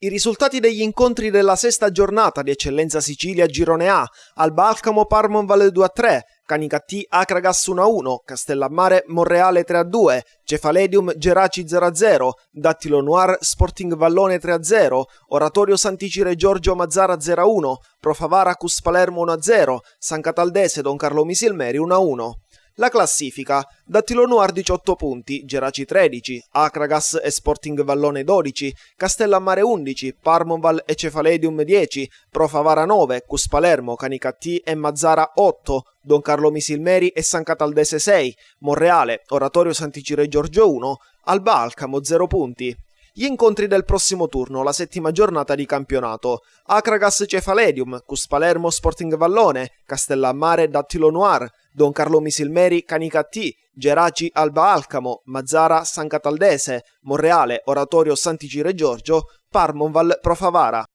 I risultati degli incontri della sesta giornata di Eccellenza Sicilia Girone A: Alba Alcamo Parmonval 2-3, Canicattì Acragas 1-1, Castellammare Monreale 3-2, Cefaledium Geraci 0-0, Dattilo Noir Sporting Vallone 3-0, Oratorio Sant'Icire Giorgio Mazzara 0-1, Pro Favara Cus Palermo 1-0, San Cataldese Don Carlo Misilmeri 1-1. La classifica: Dattilo Noir 18 punti, Geraci 13, Acragas e Sporting Vallone 12, Castellammare 11, Parmonval e Cefaledium 10, Pro Favara 9, Cus Palermo, Canicattì e Mazzara 8, Don Carlo Misilmeri e San Cataldese 6, Monreale, Oratorio Sant'Icire Giorgio 1, Alba Alcamo 0 punti. Gli incontri del prossimo turno, la settima giornata di campionato: Acragas Cefaledium, Cus Palermo Sporting Vallone, Castellammare Dattilo Noir, Don Carlo Misilmeri Canicattì, Geraci Alba Alcamo, Mazzara San Cataldese, Monreale Oratorio Sant'Icire Giorgio, Parmonval Pro Favara.